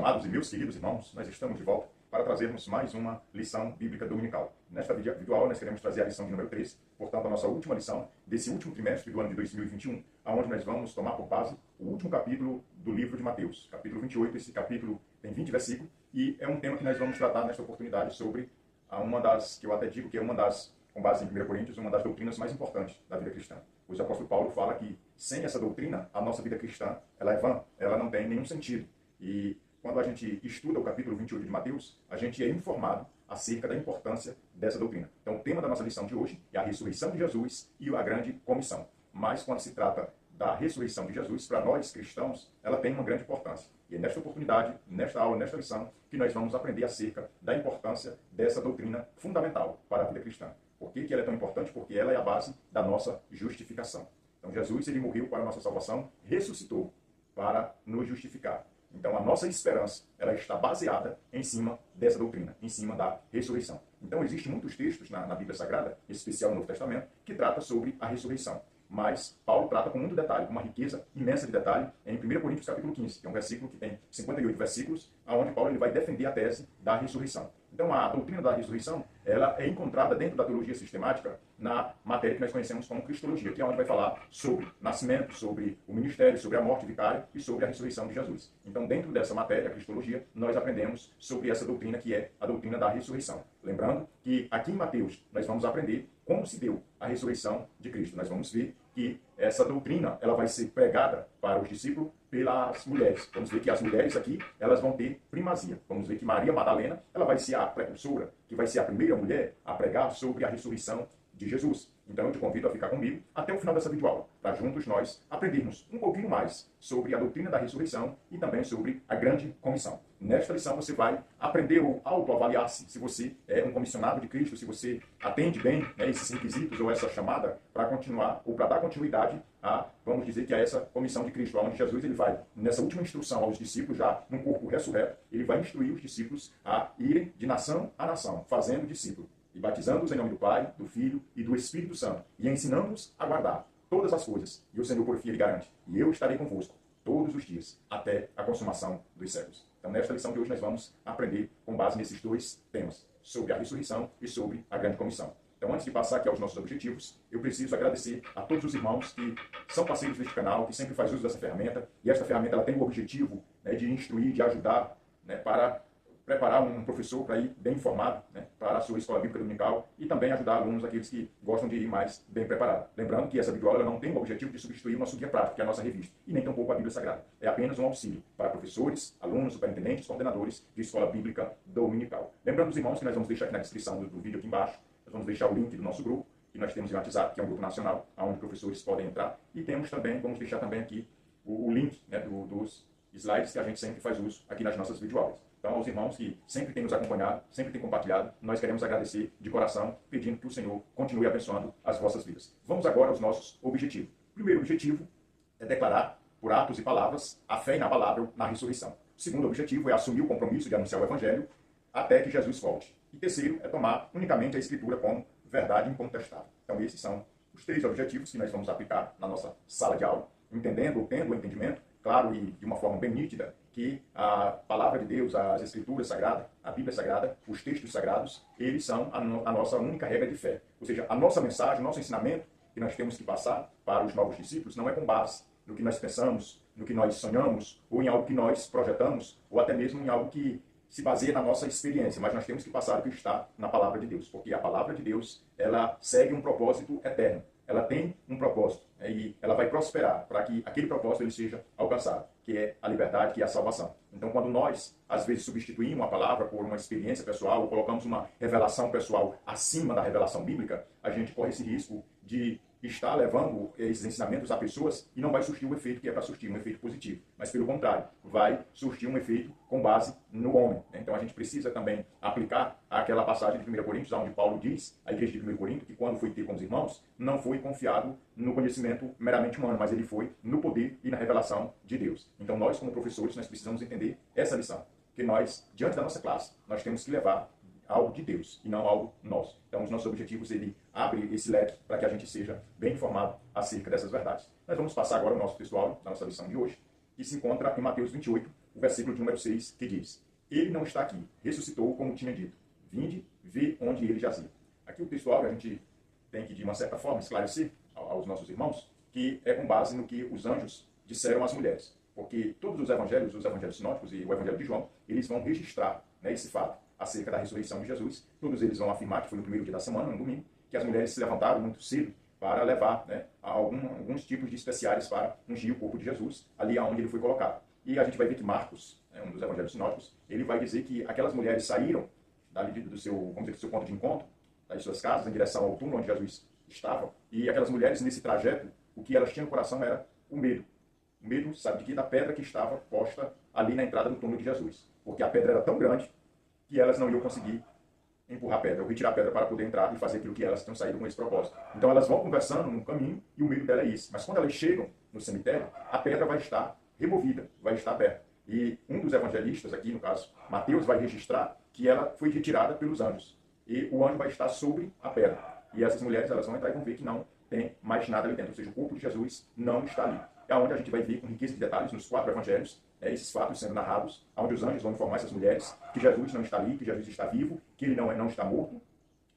amados e meus queridos irmãos, nós estamos de volta para trazermos mais uma lição bíblica dominical. Nesta videoaula nós queremos trazer a lição de número 3, portanto a nossa última lição desse último trimestre do ano de 2021, onde nós vamos tomar por base o último capítulo do livro de Mateus, capítulo 28. Esse capítulo tem 20 versículos e é um tema que nós vamos tratar nesta oportunidade sobre uma das, que eu até digo que é uma das, com base em 1 Coríntios, uma das doutrinas mais importantes da vida cristã. Pois o apóstolo Paulo fala que sem essa doutrina, a nossa vida cristã ela é vã, ela não tem nenhum sentido. E quando a gente estuda o capítulo 28 de Mateus, a gente é informado acerca da importância dessa doutrina. Então, o tema da nossa lição de hoje é a ressurreição de Jesus e a grande comissão. Mas, quando se trata da ressurreição de Jesus, para nós cristãos, ela tem uma grande importância. E é nesta oportunidade, nesta aula, nesta lição, que nós vamos aprender acerca da importância dessa doutrina fundamental para a vida cristã. Por que ela é tão importante? Porque ela é a base da nossa justificação. Então, Jesus ele morreu para a nossa salvação, ressuscitou para nos justificar. Então, a nossa esperança ela está baseada em cima dessa doutrina, em cima da ressurreição. Então, existem muitos textos na Bíblia Sagrada, em especial no Novo Testamento, que tratam sobre a ressurreição. Mas Paulo trata com muito detalhe, com uma riqueza imensa de detalhe, em 1 Coríntios capítulo 15, que é um versículo que tem 58 versículos, onde Paulo ele vai defender a tese da ressurreição. Então, a doutrina da ressurreição ela é encontrada dentro da teologia sistemática na matéria que nós conhecemos como cristologia, que é onde vai falar sobre nascimento, sobre o ministério, sobre a morte vicária e sobre a ressurreição de Jesus. Então, dentro dessa matéria, a cristologia, nós aprendemos sobre essa doutrina que é a doutrina da ressurreição. Lembrando que aqui em Mateus nós vamos aprender como se deu a ressurreição de Cristo. Nós vamos ver que essa doutrina ela vai ser pregada para os discípulos pelas mulheres. Vamos ver que as mulheres aqui elas vão ter primazia. Vamos ver que Maria Madalena ela vai ser a precursora, que vai ser a primeira mulher a pregar sobre a ressurreição de Jesus. Então eu te convido a ficar comigo até o final dessa videoaula, para juntos nós aprendermos um pouquinho mais sobre a doutrina da ressurreição e também sobre a grande comissão. Nesta lição você vai aprender ou autoavaliar-se se você é um comissionado de Cristo, se você atende bem esses requisitos ou essa chamada para continuar ou para dar continuidade a, vamos dizer que a essa comissão de Cristo, onde Jesus ele vai, nessa última instrução aos discípulos, já num corpo ressurreto, ele vai instruir os discípulos a irem de nação a nação, fazendo discípulo. E batizando-os em nome do Pai, do Filho e do Espírito Santo, e ensinando-os a guardar todas as coisas. E o Senhor, por fim, ele garante: e eu estarei convosco todos os dias, até a consumação dos séculos. Então, nesta lição de hoje, nós vamos aprender com base nesses dois temas, sobre a ressurreição e sobre a grande comissão. Então, antes de passar aqui aos nossos objetivos, eu preciso agradecer a todos os irmãos que são parceiros deste canal, que sempre faz uso dessa ferramenta, e esta ferramenta ela tem o objetivo de instruir, de ajudar, para preparar um professor para ir bem informado para a sua escola bíblica dominical e também ajudar alunos, aqueles que gostam de ir mais bem preparados. Lembrando que essa videoaula não tem o objetivo de substituir o nosso guia prático, que é a nossa revista, e nem tampouco a Bíblia Sagrada. É apenas um auxílio para professores, alunos, superintendentes, coordenadores de escola bíblica dominical. Lembrando os irmãos que nós vamos deixar aqui na descrição do vídeo aqui embaixo, nós vamos deixar o link do nosso grupo, que nós temos em WhatsApp, que é um grupo nacional, onde professores podem entrar, e temos também, vamos deixar também aqui o link dos slides que a gente sempre faz uso aqui nas nossas videoaulas. Então, aos irmãos que sempre têm nos acompanhado, sempre têm compartilhado, nós queremos agradecer de coração, pedindo que o Senhor continue abençoando as vossas vidas. Vamos agora aos nossos objetivos. O primeiro objetivo é declarar, por atos e palavras, a fé inabalável na ressurreição. O segundo objetivo é assumir o compromisso de anunciar o Evangelho até que Jesus volte. E terceiro é tomar unicamente a Escritura como verdade incontestável. Então, esses são os três objetivos que nós vamos aplicar na nossa sala de aula, entendendo ou tendo o entendimento, claro, e de uma forma bem nítida, que a palavra de Deus, as Escrituras Sagradas, a Bíblia Sagrada, os textos sagrados, eles são a nossa única regra de fé. Ou seja, a nossa mensagem, o nosso ensinamento que nós temos que passar para os novos discípulos não é com base no que nós pensamos, no que nós sonhamos, ou em algo que nós projetamos, ou até mesmo em algo que se baseia na nossa experiência, mas nós temos que passar o que está na palavra de Deus, porque a palavra de Deus, ela segue um propósito eterno. Ela tem um propósito e ela vai prosperar para que aquele propósito ele seja alcançado, que é a liberdade, que é a salvação. Então, quando nós, às vezes, substituímos a palavra por uma experiência pessoal ou colocamos uma revelação pessoal acima da revelação bíblica, a gente corre esse risco de estar levando esses ensinamentos a pessoas e não vai surtir o efeito que é para surtir, um efeito positivo. Mas, pelo contrário, vai surtir um efeito com base no homem. Então, a gente precisa também aplicar aquela passagem de 1 Coríntios, onde Paulo diz, à igreja de 1 Coríntios, que quando foi ter com os irmãos, não foi confiado no conhecimento meramente humano, mas ele foi no poder e na revelação de Deus. Então, nós, como professores, nós precisamos entender essa lição. Que nós, diante da nossa classe, nós temos que levar algo de Deus e não algo nosso. Então, os nossos objetivos, ele abre esse leque para que a gente seja bem informado acerca dessas verdades. Nós vamos passar agora o nosso textual da nossa lição de hoje. que se encontra em Mateus 28, o versículo de número 6, que diz: Ele não está aqui, ressuscitou como tinha dito. Vinde, vê onde ele jazia. Aqui o textual a gente tem que, de uma certa forma, esclarecer aos nossos irmãos que é com base no que os anjos disseram às mulheres. Porque todos os evangelhos sinóticos e o evangelho de João, eles vão registrar, né, esse fato acerca da ressurreição de Jesus. Todos eles vão afirmar que foi no primeiro dia da semana, no domingo, que as mulheres se levantaram muito cedo para levar, né, alguns tipos de especiares para ungir o corpo de Jesus, ali onde ele foi colocado. E a gente vai ver que Marcos, um dos evangelhos sinóticos, ele vai dizer que aquelas mulheres saíram do seu ponto de encontro, das suas casas, em direção ao túmulo onde Jesus estava, e aquelas mulheres, nesse trajeto, o que elas tinham no coração era o medo. O medo, sabe de quê? Da pedra que estava posta ali na entrada do túmulo de Jesus. Porque a pedra era tão grande que elas não iam conseguir empurrar a pedra, ou retirar a pedra para poder entrar e fazer aquilo que elas tinham saído com esse propósito. Então elas vão conversando no caminho e o medo dela é esse. Mas quando elas chegam no cemitério, a pedra vai estar removida, vai estar aberta. E um dos evangelistas aqui, no caso, Mateus, vai registrar que ela foi retirada pelos anjos. E o anjo vai estar sobre a pedra. E essas mulheres, elas vão entrar e vão ver que não tem mais nada ali dentro. Ou seja, o corpo de Jesus não está ali. É onde a gente vai ver com riqueza de detalhes nos 4 evangelhos, esses fatos sendo narrados, onde os anjos vão informar essas mulheres que Jesus não está ali, que Jesus está vivo, que ele não está morto,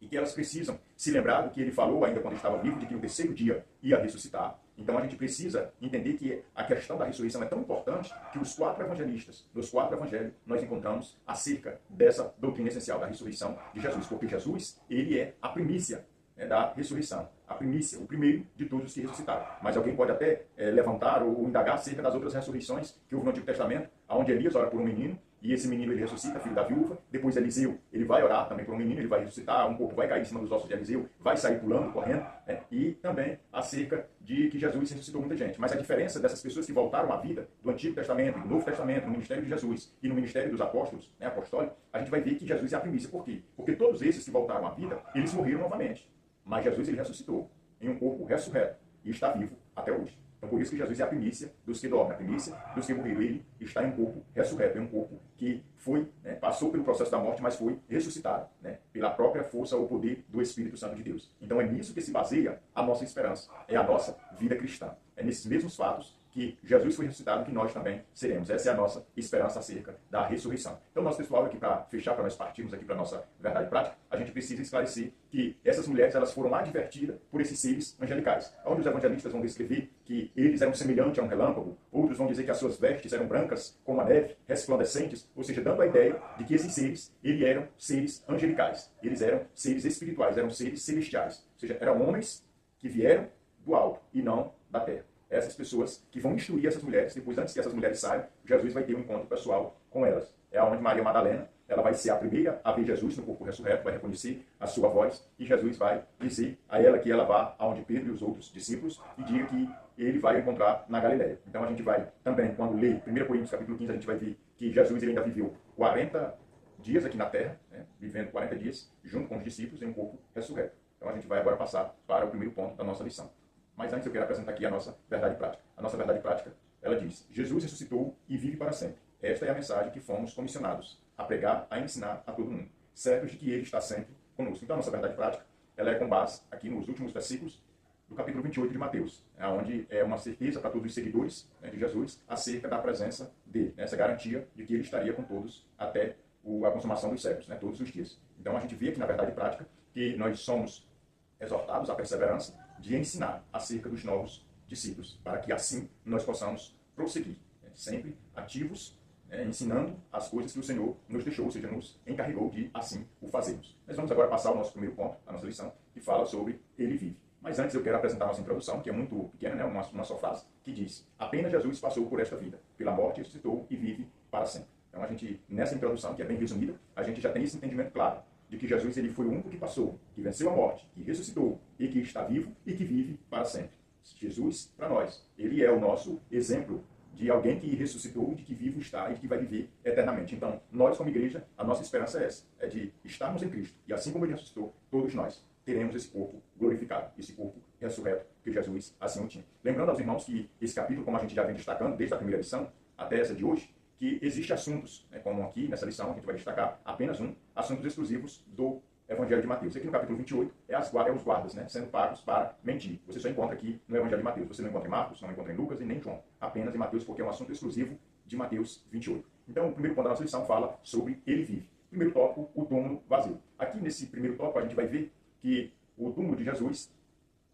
e que elas precisam se lembrar do que ele falou ainda quando ele estava vivo, de que no terceiro dia ia ressuscitar. Então a gente precisa entender que a questão da ressurreição é tão importante que os 4 evangelistas, nos 4 evangelhos, nós encontramos acerca dessa doutrina essencial da ressurreição de Jesus, porque Jesus, ele é a primícia, da ressurreição, a primícia, o primeiro de todos os que ressuscitaram. Mas alguém pode até levantar ou indagar acerca das outras ressurreições que houve no Antigo Testamento, onde Elias ora por um menino, e esse menino ele ressuscita, filho da viúva. Depois Eliseu, ele vai orar também por um menino, ele vai ressuscitar, um corpo vai cair em cima dos ossos de Eliseu, vai sair pulando, correndo, e também acerca de que Jesus ressuscitou muita gente. Mas a diferença dessas pessoas que voltaram à vida do Antigo Testamento, do Novo Testamento, no ministério de Jesus e no ministério dos apóstolos, apostólicos, a gente vai ver que Jesus é a primícia. Por quê? Porque todos esses que voltaram à vida, eles morreram novamente. Mas Jesus ele ressuscitou em um corpo ressurreto e está vivo até hoje. Então por isso que Jesus é a primícia dos que dormem, a primícia dos que morreram. Ele está em um corpo ressurreto, em um corpo que foi, passou pelo processo da morte, mas foi ressuscitado, pela própria força ou poder do Espírito Santo de Deus. Então é nisso que se baseia a nossa esperança, é a nossa vida cristã. É nesses mesmos fatos que Jesus foi ressuscitado que nós também seremos. Essa é a nossa esperança acerca da ressurreição. Então, nosso pessoal, aqui para fechar, para nós partirmos aqui para a nossa verdade prática, a gente precisa esclarecer que essas mulheres elas foram advertidas por esses seres angelicais. Onde os evangelistas vão descrever que eles eram semelhantes a um relâmpago, outros vão dizer que as suas vestes eram brancas como a neve, resplandecentes, ou seja, dando a ideia de que esses seres, eles eram seres angelicais, eles eram seres espirituais, eram seres celestiais, ou seja, eram homens que vieram do alto e não da terra. Essas pessoas que vão instruir essas mulheres, depois, antes que essas mulheres saiam, Jesus vai ter um encontro pessoal com elas. É onde Maria Madalena, ela vai ser a primeira a ver Jesus no corpo ressurreto, vai reconhecer a sua voz, e Jesus vai dizer a ela que ela vá aonde Pedro e os outros discípulos, e diga que ele vai encontrar na Galileia. Então a gente vai também, quando ler 1 Coríntios capítulo 15, a gente vai ver que Jesus ele ainda viveu 40 dias aqui na terra, vivendo 40 dias junto com os discípulos em um corpo ressurreto. Então a gente vai agora passar para o primeiro ponto da nossa lição. Mas antes eu quero apresentar aqui a nossa verdade prática. A nossa verdade prática, ela diz: Jesus ressuscitou e vive para sempre. Esta é a mensagem que fomos comissionados a pregar, a ensinar a todo mundo, certos de que Ele está sempre conosco. Então a nossa verdade prática, ela é com base aqui nos últimos versículos do capítulo 28 de Mateus, onde é uma certeza para todos os seguidores de Jesus acerca da presença dele, essa garantia de que Ele estaria com todos até a consumação dos séculos, todos os dias. Então a gente vê aqui na verdade prática que nós somos exortados à perseverança de ensinar acerca dos novos discípulos, para que assim nós possamos prosseguir, sempre ativos, ensinando as coisas que o Senhor nos deixou, ou seja, nos encarregou de assim o fazermos. Nós vamos agora passar ao nosso primeiro ponto, a nossa lição, que fala sobre Ele vive. Mas antes eu quero apresentar a nossa introdução, que é muito pequena, uma só frase, que diz: apenas Jesus passou por esta vida, pela morte ressuscitou e vive para sempre. Então a gente, nessa introdução, que é bem resumida, a gente já tem esse entendimento claro, de que Jesus ele foi o único que passou, que venceu a morte, que ressuscitou e que está vivo e que vive para sempre. Jesus, para nós, ele é o nosso exemplo de alguém que ressuscitou, de que vivo está e de que vai viver eternamente. Então, nós como igreja, a nossa esperança é essa, é de estarmos em Cristo. E assim como ele ressuscitou, todos nós teremos esse corpo glorificado, esse corpo ressurreto que Jesus assim o tinha. Lembrando aos irmãos que esse capítulo, como a gente já vem destacando desde a primeira lição até essa de hoje, que existem assuntos, como aqui nessa lição a gente vai destacar apenas assuntos exclusivos do Evangelho de Mateus. Aqui no capítulo 28 é os guardas, né, sendo pagos para mentir. Você só encontra aqui no Evangelho de Mateus. Você não encontra em Marcos, não encontra em Lucas e nem em João. Apenas em Mateus, porque é um assunto exclusivo de Mateus 28. Então, o primeiro ponto da nossa lição fala sobre ele vive. Primeiro tópico, o túmulo vazio. Aqui nesse primeiro tópico a gente vai ver que o túmulo de Jesus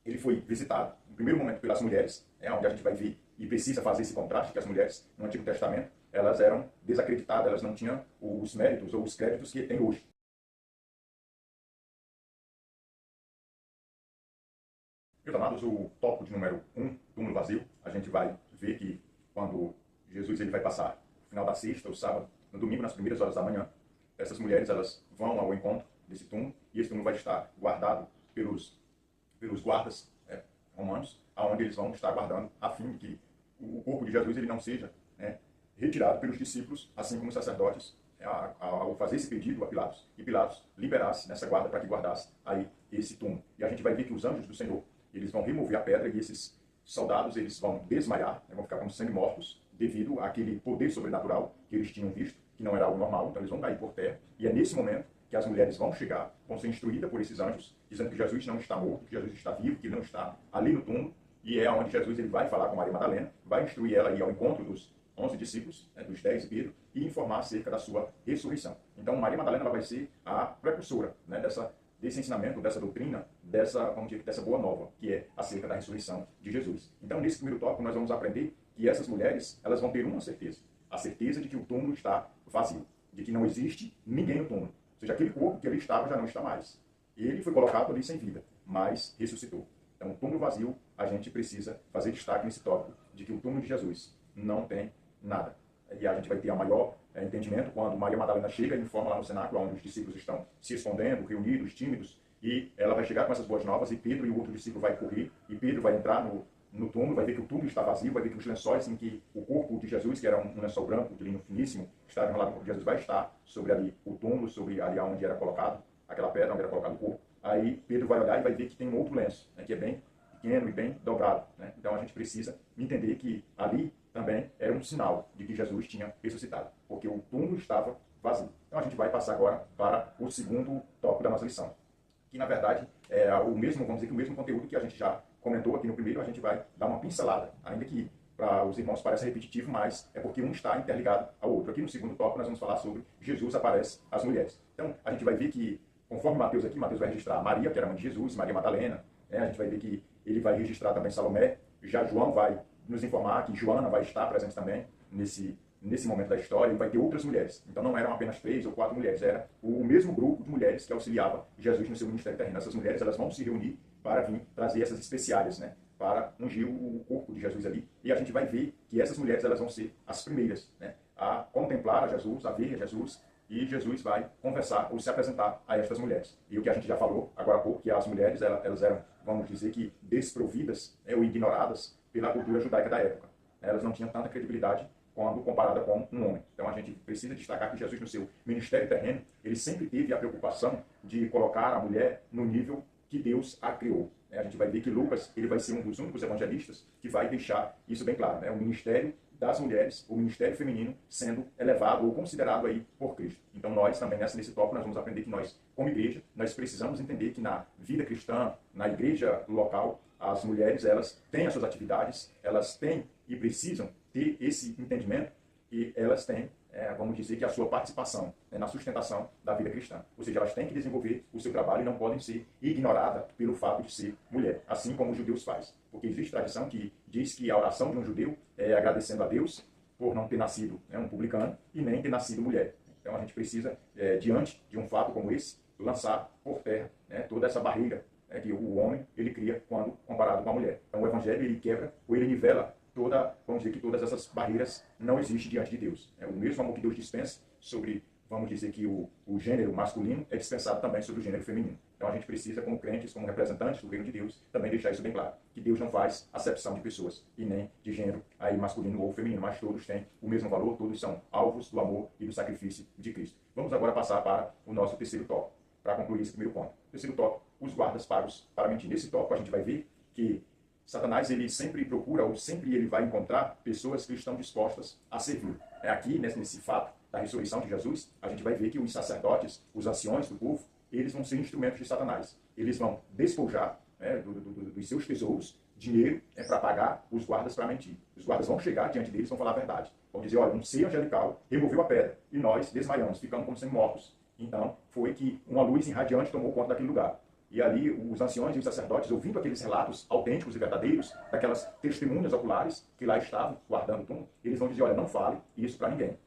ele foi visitado, no primeiro momento, pelas mulheres, onde a gente vai ver e precisa fazer esse contraste, que as mulheres no Antigo Testamento, elas eram desacreditadas, elas não tinham os méritos ou os créditos que têm hoje. Meus amados, o tópico de número 1, túmulo vazio, a gente vai ver que quando Jesus ele vai passar o final da sexta, o sábado, no domingo, nas primeiras horas da manhã, essas mulheres elas vão ao encontro desse túmulo e esse túmulo vai estar guardado pelos guardas romanos, aonde eles vão estar guardando a fim de que o corpo de Jesus ele não seja retirado pelos discípulos, assim como os sacerdotes, ao fazer esse pedido a Pilatos, e Pilatos liberasse nessa guarda para que guardasse aí esse túmulo. E a gente vai ver que os anjos do Senhor, eles vão remover a pedra e esses soldados eles vão desmaiar, vão ficar como semi-mortos devido àquele poder sobrenatural que eles tinham visto, que não era algo normal, então eles vão cair por terra. E é nesse momento que as mulheres vão chegar, vão ser instruídas por esses anjos, dizendo que Jesus não está morto, que Jesus está vivo, que ele não está ali no túmulo, e é onde Jesus ele vai falar com Maria Madalena, vai instruir ela a ir ao encontro dos 11 discípulos, dos 10 e Pedro, e informar acerca da sua ressurreição. Então Maria Madalena ela vai ser a precursora desse ensinamento, dessa doutrina, dessa boa nova, que é acerca da ressurreição de Jesus. Então nesse primeiro tópico nós vamos aprender que essas mulheres elas vão ter uma certeza, a certeza de que o túmulo está vazio, de que não existe ninguém no túmulo. Ou seja, aquele corpo que ali estava já não está mais. Ele foi colocado ali sem vida, mas ressuscitou. Então, o túmulo vazio, a gente precisa fazer destaque nesse tópico de que o túmulo de Jesus não tem nada. E a gente vai ter o maior entendimento quando Maria Madalena chega e informa lá no cenáculo, onde os discípulos estão se escondendo, reunidos, tímidos, e ela vai chegar com essas boas novas, e Pedro e o outro discípulo vai correr, e Pedro vai entrar no túmulo, vai ver que o túmulo está vazio, vai ver que os lençóis em que o corpo de Jesus, que era um lençol branco, de linho finíssimo, que estava enrolado no corpo de Jesus, vai estar sobre ali o túmulo, sobre ali onde era colocado, aquela pedra onde era colocado o corpo. Aí Pedro vai olhar e vai ver que tem um outro lenço, que é bem pequeno e bem dobrado. Então a gente precisa entender que ali também era um sinal de que Jesus tinha ressuscitado, porque o túmulo estava vazio. Então a gente vai passar agora para o segundo tópico da nossa lição, que na verdade é o mesmo, vamos dizer que o mesmo conteúdo que a gente já comentou aqui no primeiro, a gente vai dar uma pincelada, ainda que para os irmãos pareça repetitivo, mas é porque um está interligado ao outro. Aqui no segundo tópico nós vamos falar sobre Jesus aparece às mulheres. Então a gente vai ver que, conforme Mateus aqui, Mateus vai registrar Maria, que era mãe de Jesus, Maria Madalena, a gente vai ver que ele vai registrar também Salomé, já João vai nos informar que Joana vai estar presente também nesse momento da história, e vai ter outras mulheres. Então não eram apenas 3 ou 4 mulheres, era o mesmo grupo de mulheres que auxiliava Jesus no seu ministério terreno. Essas mulheres elas vão se reunir para vir trazer essas especiárias, para ungir o corpo de Jesus ali. E a gente vai ver que essas mulheres elas vão ser as primeiras a contemplar a Jesus, a ver a Jesus, e Jesus vai conversar ou se apresentar a estas mulheres. E o que a gente já falou agora há pouco, que as mulheres elas eram, vamos dizer que, desprovidas ou ignoradas pela cultura judaica da época. Elas não tinham tanta credibilidade quando comparada com um homem. Então a gente precisa destacar que Jesus, no seu ministério terreno, ele sempre teve a preocupação de colocar a mulher no nível que Deus a criou. A gente vai ver que Lucas ele vai ser um dos únicos evangelistas que vai deixar isso bem claro. O ministério das mulheres, o ministério feminino, sendo elevado ou considerado aí por Cristo. Então nós também, nesse tópico, nós vamos aprender que nós, como igreja, nós precisamos entender que na vida cristã, na igreja local, as mulheres elas têm as suas atividades, elas têm e precisam ter esse entendimento, e elas têm, vamos dizer que a sua participação na sustentação da vida cristã. Ou seja, elas têm que desenvolver o seu trabalho e não podem ser ignoradas pelo fato de ser mulher, assim como os judeus fazem. Porque existe tradição que diz que a oração de um judeu é agradecendo a Deus por não ter nascido um publicano e nem ter nascido mulher. Então a gente precisa, diante de um fato como esse, lançar por terra toda essa barreira que o homem ele cria quando comparado com a mulher. Então o evangelho ele quebra ou ele nivela vamos dizer que todas essas barreiras não existem diante de Deus. O mesmo amor que Deus dispensa sobre, vamos dizer que o gênero masculino é dispensado também sobre o gênero feminino. Então a gente precisa, como crentes, como representantes do reino de Deus, também deixar isso bem claro, que Deus não faz acepção de pessoas e nem de gênero aí masculino ou feminino, mas todos têm o mesmo valor, todos são alvos do amor e do sacrifício de Cristo. Vamos agora passar para o nosso terceiro tópico, para concluir esse primeiro ponto. Terceiro tópico, os guardas pagos para mentir. Nesse tópico a gente vai ver que Satanás ele sempre procura, ou sempre ele vai encontrar pessoas que estão dispostas a servir. Aqui, nesse fato da ressurreição de Jesus, a gente vai ver que os sacerdotes, os anciões do povo, eles vão ser instrumentos de Satanás. Eles vão despojar, né, dos seus tesouros dinheiro para pagar os guardas para mentir. Os guardas vão chegar diante deles e vão falar a verdade. Vão dizer, olha, um ser angelical removeu a pedra e nós desmaiamos, ficamos como sendo mortos. Então, foi que uma luz irradiante tomou conta daquele lugar. E ali, os anciões e os sacerdotes, ouvindo aqueles relatos autênticos e verdadeiros, daquelas testemunhas oculares que lá estavam guardando o túmulo, eles vão dizer, olha, não fale isso para ninguém.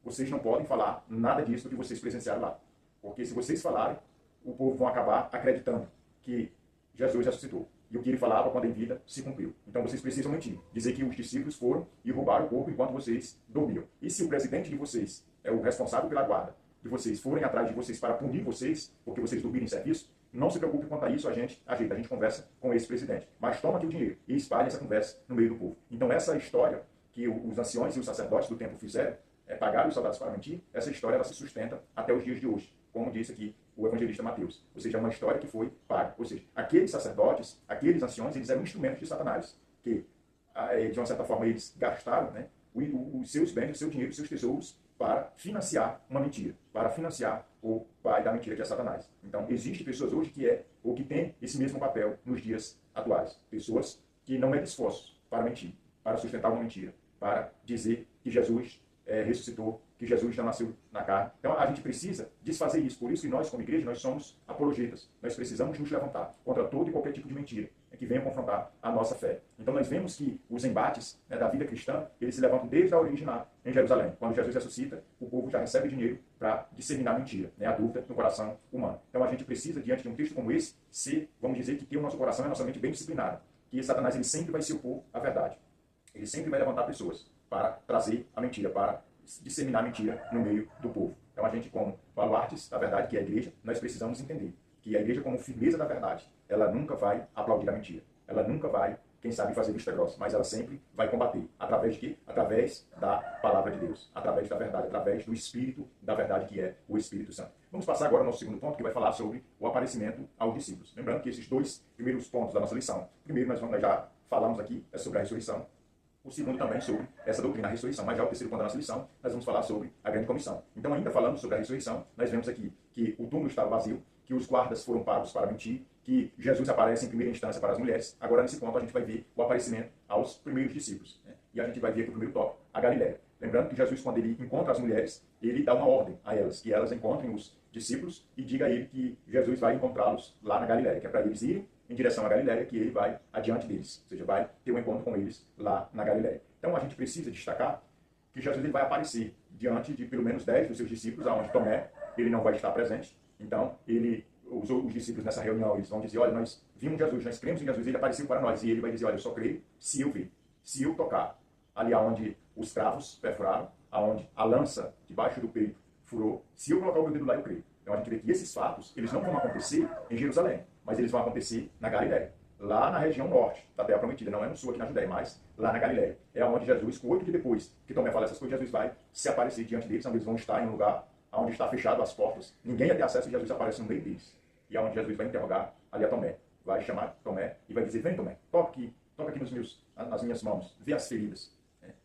Vocês não podem falar nada disso que vocês presenciaram lá. Porque se vocês falarem, o povo vão acabar acreditando que Jesus ressuscitou. E o que ele falava quando em vida se cumpriu. Então vocês precisam mentir. Dizer que os discípulos foram e roubaram o corpo enquanto vocês dormiam. E se o presidente de vocês é o responsável pela guarda de vocês, forem atrás de vocês para punir vocês, porque vocês dormiram em serviço, não se preocupe quanto a isso, a gente conversa com esse presidente. Mas toma aqui o dinheiro e espalhe essa conversa no meio do povo. Então essa história que os anciões e os sacerdotes do templo fizeram, pagaram os soldados para mentir, essa história ela se sustenta até os dias de hoje, como disse aqui o evangelista Mateus. Ou seja, é uma história que foi paga. Ou seja, aqueles sacerdotes, aqueles anciões, eles eram instrumentos de Satanás, que de uma certa forma eles gastaram, né, os seus bens, o seu dinheiro, os seus tesouros para financiar uma mentira, para financiar o pai da mentira, que é Satanás. Então, existem pessoas hoje que têm esse mesmo papel nos dias atuais. Pessoas que não medem esforços para mentir, para sustentar uma mentira, para dizer que Jesus ressuscitou, que Jesus já nasceu na carne. Então a gente precisa desfazer isso. Por isso que nós, como igreja, nós somos apologetas. Nós precisamos nos levantar contra todo e qualquer tipo de mentira que venha confrontar a nossa fé. Então nós vemos que os embates, né, da vida cristã, eles se levantam desde a origem em Jerusalém. Quando Jesus ressuscita, o povo já recebe dinheiro para disseminar mentira, né, a dúvida no coração humano. Então a gente precisa, diante de um texto como esse, vamos dizer, que ter o nosso coração e a nossa mente bem disciplinada. Que Satanás ele sempre vai se opor à verdade. Ele sempre vai levantar pessoas para trazer a mentira, para disseminar a mentira no meio do povo. Então a gente, como baluartes da verdade, que é a igreja, nós precisamos entender que a igreja, como firmeza da verdade, ela nunca vai aplaudir a mentira. Ela nunca vai, quem sabe, fazer vista grossa, mas ela sempre vai combater. Através de quê? Através da palavra de Deus, através da verdade, através do Espírito da verdade, que é o Espírito Santo. Vamos passar agora ao nosso segundo ponto, que vai falar sobre o aparecimento aos discípulos. Lembrando que esses dois primeiros pontos da nossa lição, primeiro nós já falamos aqui sobre a ressurreição, o segundo também sobre essa doutrina da ressurreição, mas já o terceiro ponto da nossa lição, nós vamos falar sobre a grande comissão. Então, ainda falando sobre a ressurreição, nós vemos aqui que o túmulo estava vazio, que os guardas foram pagos para mentir, que Jesus aparece em primeira instância para as mulheres. Agora, nesse ponto, a gente vai ver o aparecimento aos primeiros discípulos, né? E a gente vai ver aqui o primeiro tópico, a Galileia. Lembrando que Jesus, quando ele encontra as mulheres, ele dá uma ordem a elas, que elas encontrem os discípulos e diga a ele que Jesus vai encontrá-los lá na Galileia, que é para eles irem em direção à Galileia, que ele vai adiante deles, ou seja, vai ter um encontro com eles lá na Galileia. Então a gente precisa destacar que Jesus ele vai aparecer diante de pelo menos 10 dos seus discípulos, aonde Tomé ele não vai estar presente. Então os discípulos nessa reunião eles vão dizer, olha, nós vimos Jesus, nós cremos em Jesus, ele apareceu para nós, e ele vai dizer, olha, eu só creio se eu ver, se eu tocar ali aonde os cravos perfuraram, aonde a lança debaixo do peito furou, se eu colocar o meu dedo lá, eu creio. Então a gente vê que esses fatos, eles não vão acontecer em Jerusalém, mas eles vão acontecer na Galileia, lá na região norte da Terra Prometida, não é no sul aqui na Judéia, mas lá na Galileia. É onde Jesus, 8 dias depois que Tomé fala essas coisas, Jesus vai se aparecer diante deles, onde eles vão estar em um lugar onde está fechado as portas, ninguém ia ter acesso, e Jesus aparece no meio deles. E é onde Jesus vai interrogar ali a Tomé, vai chamar Tomé e vai dizer, vem Tomé, toca aqui nas minhas mãos, vê as feridas.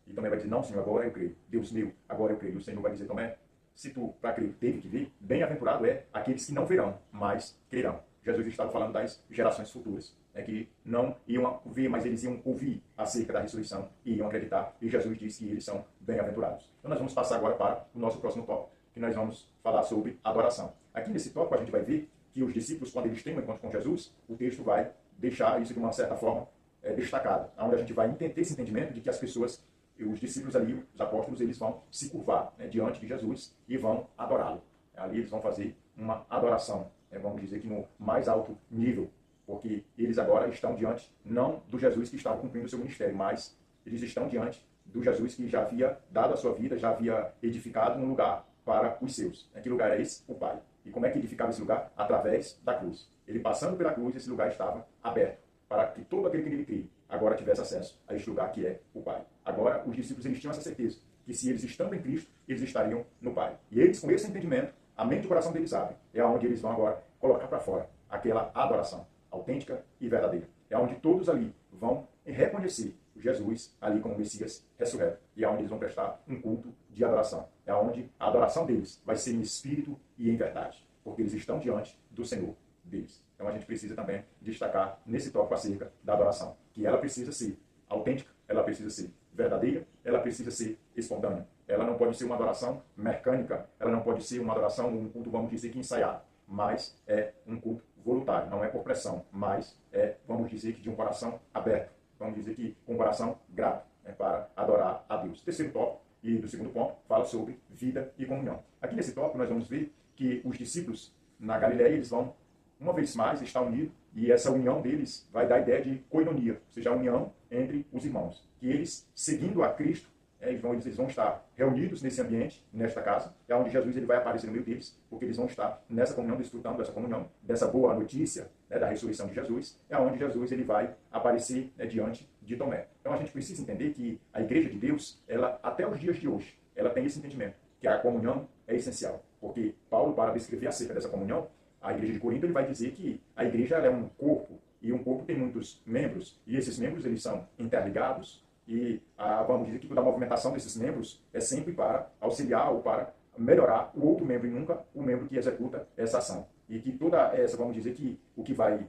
E Tomé vai dizer, não Senhor, agora eu creio, Deus meu, agora eu creio. E o Senhor vai dizer, Tomé, se tu para crer teve que ver, bem-aventurado é aqueles que não verão, mas crerão. Jesus estava falando das gerações futuras, né, que não iam ver, mas eles iam ouvir acerca da ressurreição e iam acreditar. E Jesus disse que eles são bem-aventurados. Então nós vamos passar agora para o nosso próximo tópico, que nós vamos falar sobre adoração. Aqui nesse tópico a gente vai ver que os discípulos, quando eles têm um encontro com Jesus, o texto vai deixar isso de uma certa forma destacado, onde a gente vai ter esse entendimento de que as pessoas, os discípulos ali, os apóstolos, eles vão se curvar, né, diante de Jesus e vão adorá-lo. Ali eles vão fazer uma adoração, vamos dizer que no mais alto nível, porque eles agora estão diante, não do Jesus que estava cumprindo o seu ministério, mas eles estão diante do Jesus que já havia dado a sua vida, já havia edificado um lugar para os seus. Que lugar é esse? O Pai. E como é que edificava esse lugar? Através da cruz. Ele passando pela cruz, esse lugar estava aberto, para que todo aquele que nele crê agora tivesse acesso a este lugar que é o Pai. Agora, os discípulos eles tinham essa certeza, que se eles estando em Cristo, eles estariam no Pai. E eles, com esse entendimento, a mente e o coração deles abrem. É onde eles vão agora colocar para fora aquela adoração autêntica e verdadeira. É onde todos ali vão reconhecer Jesus ali como Messias ressurreto. E é onde eles vão prestar um culto de adoração. É onde a adoração deles vai ser em espírito e em verdade. porque eles estão diante do Senhor deles. Então a gente precisa também destacar nesse tópico acerca da adoração, que ela precisa ser autêntica, ela precisa ser verdadeira, ela precisa ser espontânea. Ela não pode ser uma adoração mecânica, ela não pode ser uma adoração, um culto, vamos dizer que ensaiado, mas é um culto voluntário, não é por pressão, mas é, vamos dizer que de um coração aberto, vamos dizer que com um coração grato, né, para adorar a Deus. Terceiro tópico, e do segundo ponto, fala sobre vida e comunhão. Aqui nesse tópico nós vamos ver que os discípulos na Galileia, eles vão, uma vez mais, estar unidos, e essa união deles vai dar a ideia de koinonia, ou seja, a união entre os irmãos. Que eles, seguindo a Cristo, eles vão estar reunidos nesse ambiente, nesta casa, é onde Jesus ele vai aparecer no meio deles, porque eles vão estar nessa comunhão, desfrutando dessa comunhão, dessa boa notícia, né, da ressurreição de Jesus, é onde Jesus ele vai aparecer, né, diante de Tomé. Então a gente precisa entender que a igreja de Deus, ela até os dias de hoje, ela tem esse entendimento, que a comunhão é essencial. Porque Paulo, para descrever acerca dessa comunhão, a igreja de Corinto, ele vai dizer que a igreja ela é um corpo, e um corpo tem muitos membros, e esses membros eles são interligados, e vamos dizer que toda a movimentação desses membros é sempre para auxiliar ou para melhorar o outro membro e nunca o membro que executa essa ação. E que toda essa, vamos dizer que o que vai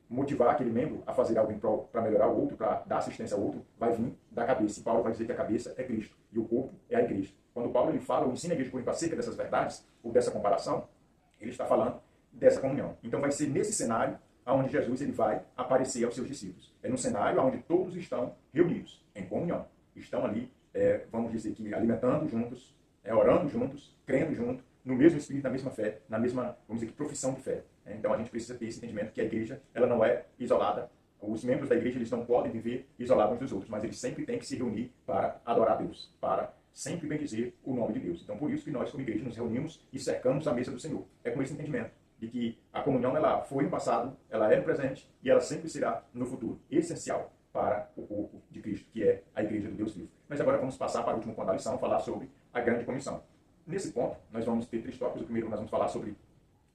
motivar aquele membro a fazer algo em prol para melhorar o outro, para dar assistência ao outro, vai vir da cabeça. E Paulo vai dizer que a cabeça é Cristo e o corpo é a igreja. Quando Paulo ele fala ou ensina a igreja de Corinto acerca dessas verdades, ou dessa comparação, ele está falando dessa comunhão. Então vai ser nesse cenário onde Jesus ele vai aparecer aos seus discípulos. É num cenário onde todos estão reunidos, em comunhão. Estão ali, vamos dizer que alimentando juntos, orando juntos, crendo juntos, no mesmo espírito, na mesma fé, na mesma, vamos dizer que profissão de fé. Então a gente precisa ter esse entendimento que a igreja ela não é isolada. Os membros da igreja eles não podem viver isolados uns dos outros, mas eles sempre têm que se reunir para adorar a Deus, para sempre bendizer o nome de Deus. Então por isso que nós como igreja nos reunimos e cercamos a mesa do Senhor. É com esse entendimento de que a comunhão ela foi no passado, ela é no presente e ela sempre será no futuro, essencial para o corpo de Cristo, que é a igreja do Deus vivo. Mas agora vamos passar para o último ponto da lição, falar sobre a grande comissão. Nesse ponto, nós vamos ter três tópicos. O primeiro, nós vamos falar sobre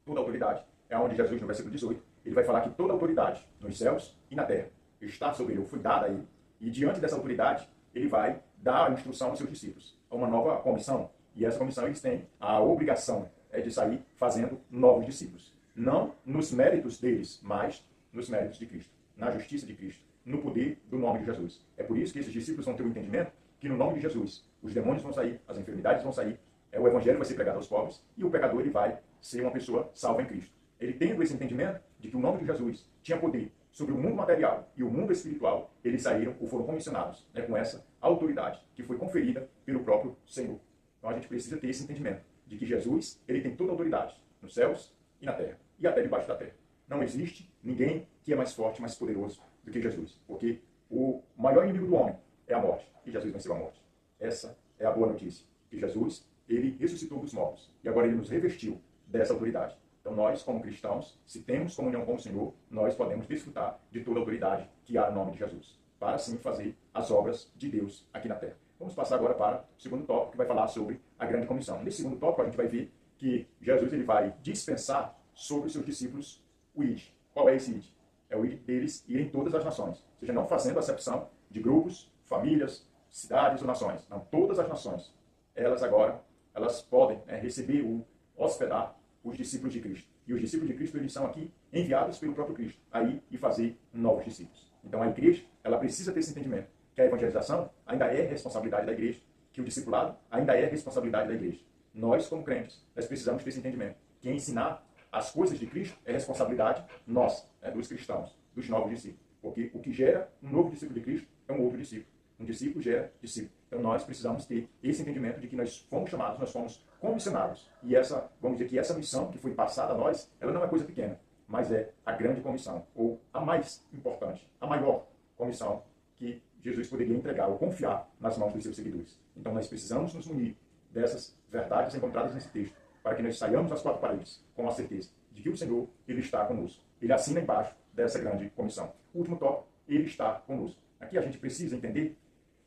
toda a autoridade, é onde Jesus, no versículo 18, ele vai falar que toda a autoridade nos céus e na terra está sobre ele, ou foi dada a ele. E diante dessa autoridade, ele vai dar a instrução aos seus discípulos, a uma nova comissão. E essa comissão, eles têm a obrigação de sair fazendo novos discípulos. Não nos méritos deles, mas nos méritos de Cristo, na justiça de Cristo, no poder do nome de Jesus. É por isso que esses discípulos vão ter o entendimento que no nome de Jesus os demônios vão sair, as enfermidades vão sair, o evangelho vai ser pregado aos pobres e o pecador ele vai ser uma pessoa salva em Cristo. Ele tendo esse entendimento de que o nome de Jesus tinha poder sobre o mundo material e o mundo espiritual, eles saíram ou foram comissionados, né, com essa autoridade que foi conferida pelo próprio Senhor. Então a gente precisa ter esse entendimento de que Jesus ele tem toda a autoridade nos céus e na terra, e até debaixo da terra. Não existe ninguém que é mais forte, mais poderoso do que Jesus, porque o maior inimigo do homem é a morte, e Jesus venceu a morte. Essa é a boa notícia, que Jesus ele ressuscitou dos mortos, e agora ele nos revestiu dessa autoridade. Então nós, como cristãos, se temos comunhão com o Senhor, nós podemos desfrutar de toda a autoridade que há no nome de Jesus, para assim fazer as obras de Deus aqui na terra. Vamos passar agora para o segundo tópico, que vai falar sobre a grande comissão. Nesse segundo tópico, a gente vai ver que Jesus ele vai dispensar sobre os seus discípulos o ID. Qual é esse ID? É o ID deles ir em todas as nações. Ou seja, não fazendo acepção de grupos, famílias, cidades ou nações. Não, todas as nações. Elas agora, elas podem receber ou hospedar os discípulos de Cristo. E os discípulos de Cristo, eles são aqui enviados pelo próprio Cristo a ir e fazer novos discípulos. Então a igreja, ela precisa ter esse entendimento, que a evangelização ainda é responsabilidade da igreja, que o discipulado ainda é responsabilidade da igreja. Nós, como crentes, nós precisamos ter esse entendimento, que ensinar as coisas de Cristo é responsabilidade nossa, dos cristãos, dos novos discípulos. Porque o que gera um novo discípulo de Cristo é um outro discípulo. Um discípulo gera discípulo. Então nós precisamos ter esse entendimento de que nós fomos chamados, nós fomos comissionados. E essa, vamos dizer que essa missão que foi passada a nós, ela não é coisa pequena, mas é a grande comissão, ou a mais importante, a maior comissão que Jesus poderia entregar ou confiar nas mãos dos seus seguidores. Então nós precisamos nos munir dessas verdades encontradas nesse texto, para que nós saiamos das quatro paredes com a certeza de que o Senhor ele está conosco. Ele assina embaixo dessa grande comissão. O último tópico, ele está conosco. Aqui a gente precisa entender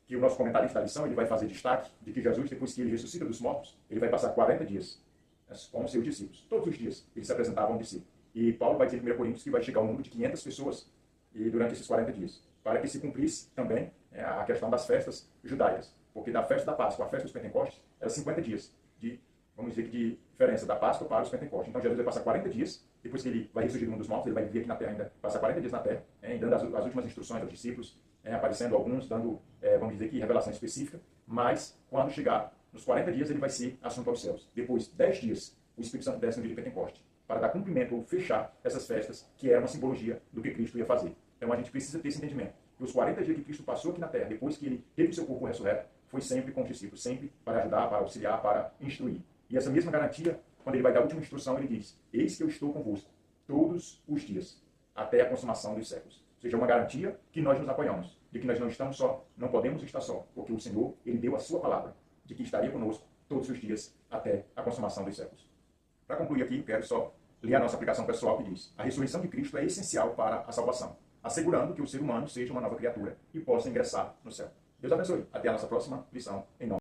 que o nosso comentarista da lição ele vai fazer destaque de que Jesus, depois que ele ressuscita dos mortos, ele vai passar 40 dias com os seus discípulos. Todos os dias eles se apresentavam a um discípulo. E Paulo vai dizer em 1 Coríntios que vai chegar um número de 500 pessoas durante esses 40 dias, para que se cumprisse também a questão das festas judaicas. Porque da festa da Páscoa à festa dos Pentecostes, era 50 dias de, vamos dizer que de diferença da Páscoa para os Pentecostes. Então Jesus vai passar 40 dias, depois que ele vai ressurgir do mundo dos mortos, ele vai viver aqui na terra ainda, passar 40 dias na terra, dando as últimas instruções aos discípulos, aparecendo alguns, dando, vamos dizer que revelação específica, mas quando chegar nos 40 dias ele vai ser assunto aos céus. Depois, 10 dias, o Espírito Santo desce no dia de Pentecoste, para dar cumprimento ou fechar essas festas, que era uma simbologia do que Cristo ia fazer. Então a gente precisa ter esse entendimento. Que os 40 dias que Cristo passou aqui na terra, depois que ele teve o seu corpo ressurreto, foi sempre com os discípulos, sempre para ajudar, para auxiliar, para instruir. E essa mesma garantia, quando ele vai dar a última instrução, ele diz: eis que eu estou convosco todos os dias, até a consumação dos séculos. Ou seja, uma garantia que nós nos apoiamos, de que nós não estamos só, não podemos estar só, porque o Senhor, ele deu a sua palavra, de que estaria conosco todos os dias, até a consumação dos séculos. Para concluir aqui, quero só ler a nossa aplicação pessoal que diz: a ressurreição de Cristo é essencial para a salvação, assegurando que o ser humano seja uma nova criatura e possa ingressar no céu. Deus abençoe. Até a nossa próxima lição, em nome